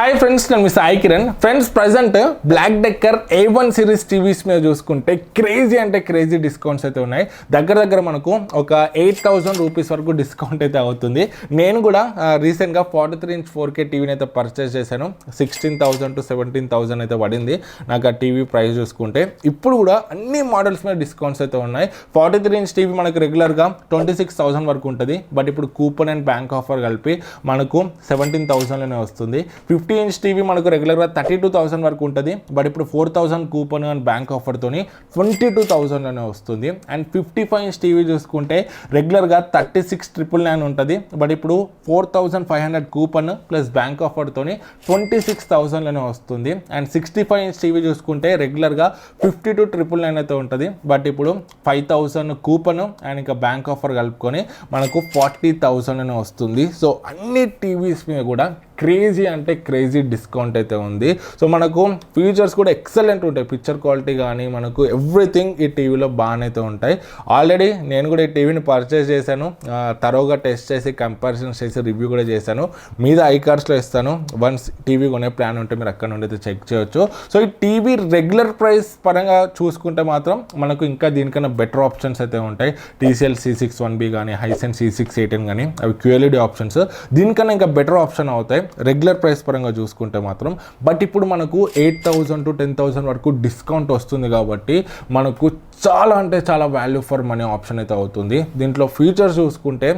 Hi friends, నేను మీ Sai Kiran. Friends, present black decker A1 series TVs మీద చూసుకుంటే క్రేజీ డిస్కౌంట్స్ అయితే ఉన్నాయి. దగ్గర మనకు ఒక 8,000 రూపీస్ వరకు డిస్కౌంట్ అయితే అవుతుంది. నేను కూడా రీసెంట్గా 43 ఇంచ్ 4K టీవీని అయితే పర్చేస్ చేశాను. 16,000 to 17,000 అయితే పడింది నాకు ఆ టీవీ ప్రైస్ చూసుకుంటే. ఇప్పుడు కూడా అన్ని మోడల్స్ మీద డిస్కౌంట్స్ అయితే ఉన్నాయి. 43 ఇంచ్ టీవీ మనకు రెగ్యులర్గా 26,000 వరకు ఉంటుంది. బట్ ఇప్పుడు కూపన్ అండ్ బ్యాంక్ ఆఫర్ కలిపి మనకు 17,000లోనే వస్తుంది. 50 ఇంచ్ టీవీ మనకు రెగ్యులర్గా 32,000 వరకు ఉంటుంది. బట్ ఇప్పుడు 4,000 కూపన్ అండ్ బ్యాంక్ ఆఫర్తోని 22,000లోనే వస్తుంది. అండ్ 55 ఇంచ్ టీవీ చూసుకుంటే రెగ్యులర్గా 36,999 ఉంటుంది. బట్ ఇప్పుడు 4,500 కూపన్ ప్లస్ బ్యాంక్ ఆఫర్తోని 26,000లోనే వస్తుంది. అండ్ 65 ఇంచ్ టీవీ చూసుకుంటే రెగ్యులర్గా 52,999 అయితే ఉంటుంది. బట్ ఇప్పుడు 5,000 కూపన్ అండ్ ఇంకా బ్యాంక్ ఆఫర్ కలుపుకొని మనకు 40,000లోనే వస్తుంది. సో అన్ని టీవీస్ మీద కూడా క్రేజీ డిస్కౌంట్ అయితే ఉంది. సో మనకు ఫీచర్స్ కూడా ఎక్సలెంట్ ఉంటాయి. పిక్చర్ క్వాలిటీ కానీ మనకు ఎవ్రీథింగ్ ఈ టీవీలో బాగానే అయితే ఉంటాయి. ఆల్రెడీ నేను కూడా ఈ టీవీని పర్చేస్ చేశాను. తరోగా టెస్ట్ చేసి కంపారిజన్ చేసి రివ్యూ కూడా చేశాను. మీద ఐకార్డ్స్లో ఇస్తాను. వన్స్ టీవీ కొనే ప్లాన్ ఉంటే మీరు అక్కడ నుండి అయితే చెక్ చేయొచ్చు. సో ఈ టీవీ రెగ్యులర్ ప్రైస్ పరంగా చూసుకుంటే మాత్రం మనకు ఇంకా దీనికన్నా బెటర్ ఆప్షన్స్ అయితే ఉంటాయి. TCL C61B కానీ Hisense C618 కానీ అవి QLED ఆప్షన్స్ దీనికన్నా ఇంకా బెటర్ ఆప్షన్ అవుతాయి రెగ్యులర్ ప్రైస్ పరంగా చూసుకుంటే మాత్రం. బట్ ఇప్పుడు మనకు 8,000 to 10,000 వరకు డిస్కౌంట్ వస్తుంది కాబట్టి మనకు చాలా అంటే చాలా వాల్యూ ఫర్ మనీ ఆప్షన్ అయితే అవుతుంది. దీంట్లో ఫీచర్స్ చూసుకుంటే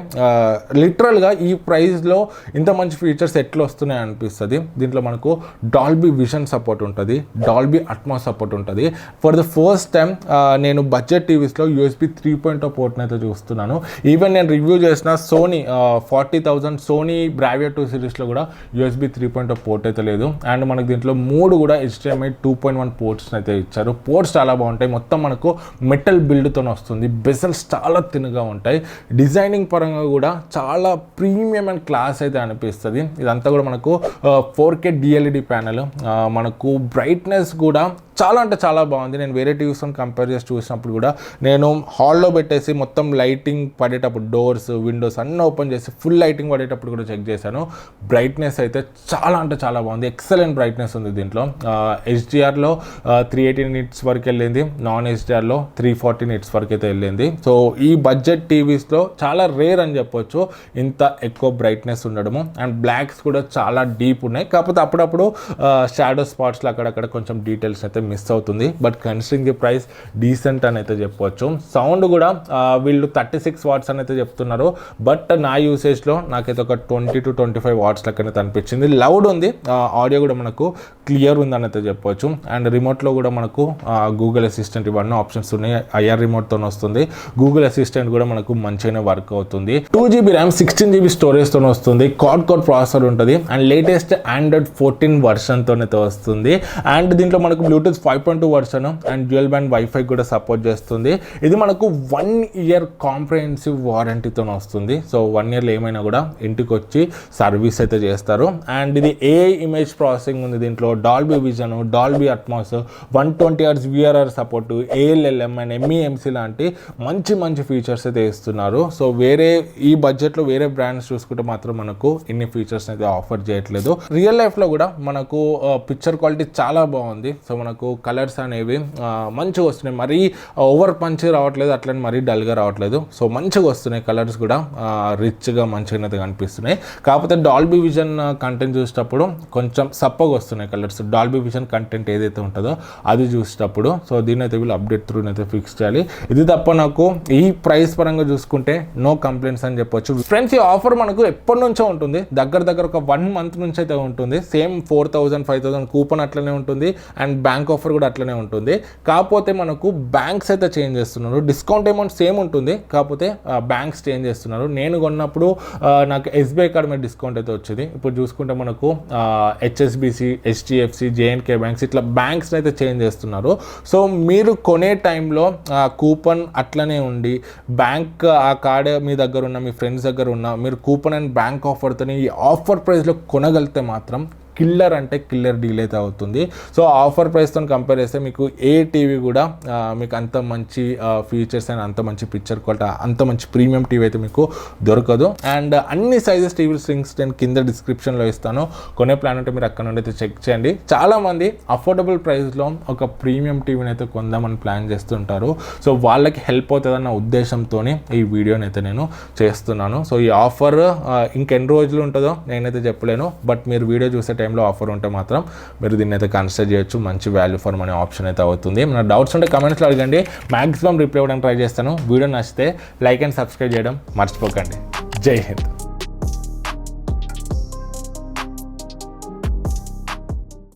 లిటరల్గా ఈ ప్రైస్లో ఇంత మంచి ఫీచర్స్ ఎట్లా వస్తున్నాయి అనిపిస్తుంది. దీంట్లో మనకు డాల్బీ విజన్ సపోర్ట్ ఉంటుంది, డాల్బీ అట్మాస్ సపోర్ట్ ఉంటుంది. ఫర్ ద ఫస్ట్ టైం నేను బడ్జెట్ టీవీస్లో USB 3.0 పోర్ట్ని అయితే చూస్తున్నాను. ఈవెన్ నేను రివ్యూ చేసిన సోనీ 40,000 సోనీ బ్రావియా 2 సిరీస్లో కూడా USB 3.0 పోర్ట్ అయితే లేదు. అండ్ మనకు దీంట్లో 3 కూడా HDMI 2.1 పోర్ట్స్ అయితే ఇచ్చారు. పోర్ట్స్ చాలా బాగుంటాయి. మొత్తం మనకు మెటల్ బిల్డ్తో వస్తుంది. బెజల్స్ చాలా తిన్నగా ఉంటాయి. డిజైనింగ్ పరంగా కూడా చాలా ప్రీమియం అండ్ క్లాస్ అయితే అనిపిస్తుంది. ఇదంతా కూడా మనకు 4K DLED ప్యానెల్. మనకు బ్రైట్నెస్ కూడా చాలా అంటే చాలా బాగుంది. నేను వేరే టీవీస్తో కంపేర్ చేసి చూసినప్పుడు కూడా నేను హాల్లో పెట్టేసి మొత్తం లైటింగ్ పడేటప్పుడు డోర్స్ విండోస్ అన్నీ ఓపెన్ చేసి ఫుల్ లైటింగ్ పడేటప్పుడు కూడా చెక్ చేశాను. బ్రైట్నెస్ అయితే చాలా అంటే చాలా బాగుంది. ఎక్సలెంట్ బ్రైట్నెస్ ఉంది దీంట్లో. HDRలో 380 నిట్స్ వరకు వెళ్ళింది. నాన్ HDRలో 340 నిట్స్ వరకు అయితే వెళ్ళింది. సో ఈ బడ్జెట్ టీవీస్లో చాలా రేర్ అని చెప్పొచ్చు ఇంత ఎక్కువ బ్రైట్నెస్ ఉండడము. అండ్ బ్లాక్స్ కూడా చాలా డీప్ ఉన్నాయి. కాకపోతే అప్పుడప్పుడు షాడో స్పాట్స్లో అక్కడక్కడ కొంచెం డీటెయిల్స్ అయితే మిస్ అవుతుంది. But considering the price decent అని అయితే చెప్పవచ్చు. సౌండ్ కూడా వీళ్ళు 36 వాట్స్ అని అయితే చెప్తున్నారు. బట్ నా యూసేజ్లో నాకైతే ఒక 20 to 25 వాట్స్ లెక్కనైతే అనిపించింది. లౌడ్ ఉంది. ఆడియో కూడా మనకు క్లియర్ ఉందని అయితే చెప్పవచ్చు. అండ్ రిమోట్లో కూడా మనకు గూగుల్ అసిస్టెంట్ ఇవన్నీ ఆప్షన్స్ ఉన్నాయి. IR రిమోట్తో వస్తుంది. గూగుల్ అసిస్టెంట్ కూడా మనకు మంచిగానే వర్క్ అవుతుంది. 2GB ర్యామ్ 16GB స్టోరేజ్తో వస్తుంది. క్వాడ్ కోర్ ప్రాసెసర్ ఉంటుంది. అండ్ లేటెస్ట్ Android 14 వర్షన్తో అయితే వస్తుంది. అండ్ దీంట్లో మనకు Bluetooth 5.2 version and dual band wifi కూడా సపోర్ట్ చేస్తుంది. ఇది మనకు 1 year కాంప్రహెన్సివ్ వారంటీతో వస్తుంది. సో 1 yearలో ఏమైనా కూడా ఇంటికి వచ్చి సర్వీస్ అయితే చేస్తారు. అండ్ ఇది AI ఇమేజ్ ప్రాసెసింగ్ ఉంది దీంట్లో. Dolby vision, Dolby Atmos, 120 Hz VRR support, ALLM and MEMC లాంటి మంచి ఫీచర్స్ అయితే ఇస్తున్నారు. సో వేరే ఈ బడ్జెట్లో వేరే బ్రాండ్స్ చూసుకుంటే మాత్రం మనకు ఇన్ని ఫీచర్స్ అయితే ఆఫర్ చేయట్లేదు. రియల్ లైఫ్లో కూడా మనకు పిక్చర్ క్వాలిటీ చాలా బాగుంది. సో మనకు కలర్స్ అనేవి మంచిగా వస్తున్నాయి. మరీ ఓవర్ పంచ్ రావట్లేదు, అట్లని మరీ డల్గా రావట్లేదు. సో మంచిగా వస్తున్నాయి. కలర్స్ కూడా రిచ్గా మంచిగా అయితే కనిపిస్తున్నాయి. కాకపోతే డాల్బీ విజన్ కంటెంట్ చూసేటప్పుడు కొంచెం సప్పగా వస్తున్నాయి కలర్స్. డాల్బీ విజన్ కంటెంట్ ఏదైతే ఉంటుందో అది చూసేటప్పుడు. సో దీని అయితే వీళ్ళు అప్డేట్ త్రూ అయితే ఫిక్స్ చేయాలి. ఇది తప్ప నాకు ఈ ప్రైస్ పరంగా చూసుకుంటే నో కంప్లైంట్స్ అని చెప్పొచ్చు. ఫ్రెండ్స్, ఈ ఆఫర్ మనకు ఎప్పటి నుంచో ఉంటుంది. దగ్గర ఒక 1 month నుంచి అయితే ఉంటుంది. సేమ్ 4,000 5,000 కూపన్ అట్లనే ఉంటుంది. అండ్ బ్యాంక్ ఆఫర్ కూడా అట్లనే ఉంటుంది. కాకపోతే మనకు బ్యాంక్స్ అయితే చేంజ్ చేస్తున్నారు. డిస్కౌంట్ అమౌంట్ సేమ్ ఉంటుంది. కాకపోతే బ్యాంక్స్ చేంజ్ చేస్తున్నారు. నేను కొన్నప్పుడు నాకు SBI కార్డ్ మీద డిస్కౌంట్ అయితే వచ్చింది. ఇప్పుడు చూసుకుంటే మనకు HSBC, HDFC, JNK బ్యాంక్స్ ఇట్లా బ్యాంక్స్ అయితే చేంజ్ చేస్తున్నారు. సో మీరు కొనే టైంలో కూపన్ అట్లనే ఉండి బ్యాంక్ ఆ కార్డ్ మీ దగ్గర ఉన్న మీ ఫ్రెండ్స్ దగ్గర ఉన్న మీరు కూపన్ అండ్ బ్యాంక్ ఆఫర్తో ఈ ఆఫర్ ప్రైస్లో కొనగలిగితే మాత్రం కిల్లర్ అంటే కిల్లర్ డీల్ అయితే అవుతుంది. సో ఆఫర్ ప్రైస్తో కంపేర్ చేస్తే మీకు ఏ టీవీ కూడా మీకు అంత మంచి ఫీచర్స్ అండ్ అంత మంచి పిక్చర్ క్వాలిటీ, అంత మంచి ప్రీమియం టీవీ అయితే మీకు దొరకదు. అండ్ అన్ని సైజెస్ టీవీ లింక్స్ నేను కింద డిస్క్రిప్షన్లో ఇస్తాను. కొనే ప్లాన్ ఉంటే మీరు అక్కడ నుండి అయితే చెక్ చేయండి. చాలామంది అఫోర్డబుల్ ప్రైస్లో ఒక ప్రీమియం టీవీని అయితే కొందామని ప్లాన్ చేస్తుంటారు. సో వాళ్ళకి హెల్ప్ అవుతుందన్న ఉద్దేశంతో ఈ వీడియోని అయితే నేను చేస్తున్నాను. సో ఈ ఆఫర్ ఇంకెన్ని రోజులు ఉంటుందో నేనైతే చెప్పలేను, బట్ మీరు వీడియో చూసే టైంలో ఆఫర్ ఉంటే మాత్రం మీరు దీన్ని అయితే కన్సిడర్ చేయొచ్చు. మంచి వాల్యూ ఫర్ మనీ ఆప్షన్ అయితే అవుతుంది. మన డౌట్స్ ఉంటే కమెంట్స్లో అడగండి, మ్యాక్సిమం రిప్లై ఇవ్వడానికి ట్రై చేస్తాను. వీడియో నచ్చితే లైక్ అండ్ సబ్స్క్రైబ్ చేయడం మర్చిపోకండి. జై హింద్.